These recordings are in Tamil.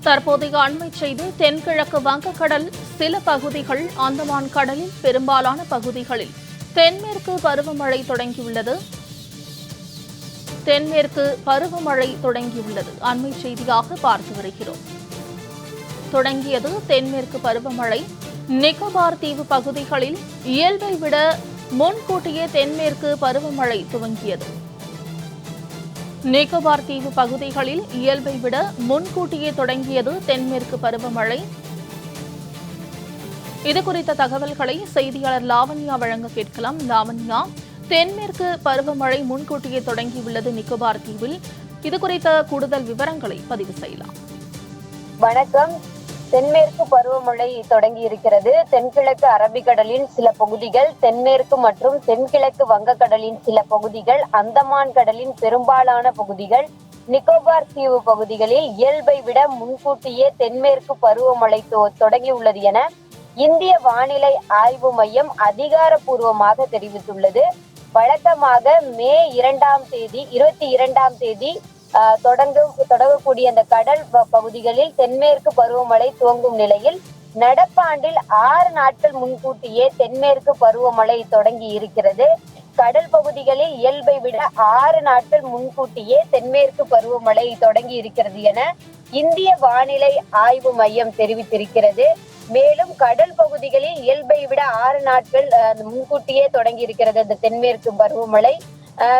தற்போதைய அண்மை செய்தி தென்கிழக்கு வங்கக்கடல் சில பகுதிகள் அந்தமான் கடலில் பெரும்பாலான பகுதிகளில் தென்மேற்கு பருவமழை தொடங்கியுள்ளது. அண்மை செய்தியாக பார்த்து வருகிறோம். தொடங்கியது தென்மேற்கு பருவமழை. நிக்கோபார் தீவு பகுதிகளில் இயல்பை விட முன்கூட்டியே தென்மேற்கு பருவமழை துவங்கியது. நிக்கோபார் தீவு பகுதிகளில் இயல்பை விட முன்கூட்டியே தொடங்கியது தென்மேற்கு பருவமழை. இதுகுறித்த தகவல்களை செய்தியாளர் லாவண்யா வழங்க கேட்கலாம். லாவண்யா, தென்மேற்கு பருவமழை முன்கூட்டியே தொடங்கியுள்ளது நிக்கோபார் தீவில். இதுகுறித்த கூடுதல் விவரங்களை பதிவு செய்யலாம். வணக்கம். தென்மேற்கு பருவமழை தொடங்கி இருக்கிறது. தென்கிழக்கு அரபிக்கடலின் சில பகுதிகள், தென்மேற்கு மற்றும் தென்கிழக்கு வங்கக்கடலின் சில பகுதிகள், அந்தமான் கடலின் பெரும்பாலான பகுதிகள், நிக்கோபார் தீவு பகுதிகளில் இயல்பை விட முன்கூட்டியே தென்மேற்கு பருவமழை தொடங்கியுள்ளது என இந்திய வானிலை ஆய்வு மையம் அதிகாரப்பூர்வமாக தெரிவித்துள்ளது. வழக்கமாக மே 22ஆம் தேதி தொடங்கக்கூடிய அந்த கடல் பகுதிகளில் தென்மேற்கு பருவமழை துவங்கும் நிலையில் நடப்பாண்டில் 6 நாட்கள் முன்கூட்டியே தென்மேற்கு பருவமழை தொடங்கி இருக்கிறது. கடல் பகுதிகளில் இயல்பை விட 6 நாட்கள் முன்கூட்டியே தென்மேற்கு பருவமழை தொடங்கி இருக்கிறது என இந்திய வானிலை ஆய்வு மையம் தெரிவித்திருக்கிறது. மேலும் கடல் பகுதிகளில் இயல்பை விட 6 நாட்கள் முன்கூட்டியே தொடங்கி இருக்கிறது அந்த தென்மேற்கு பருவமழை.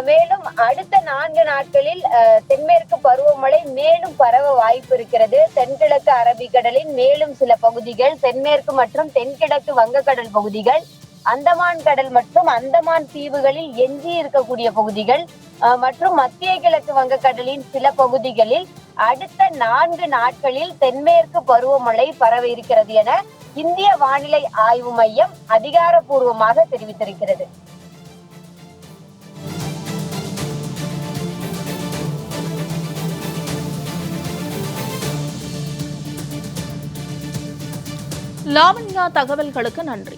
மேலும் அடுத்த 4 நாட்களில் தென்மேற்கு பருவமழை மேலும் பரவ வாய்ப்பு இருக்கிறது. தென்கிழக்கு அரபிக்கடலின் மேலும் சில பகுதிகள், தென்மேற்கு மற்றும் தென்கிழக்கு வங்கக்கடல் பகுதிகள், அந்தமான் கடல் மற்றும் அந்தமான் தீவுகளில் எஞ்சி இருக்கக்கூடிய பகுதிகள் மற்றும் மத்திய கிழக்கு வங்கக்கடலின் சில பகுதிகளில் அடுத்த 4 நாட்களில் தென்மேற்கு பருவமழை பரவ இருக்கிறது என இந்திய வானிலை ஆய்வு மையம் அதிகாரப்பூர்வமாக தெரிவித்திருக்கிறது. லாவண்யா, தகவல்களுக்கு நன்றி.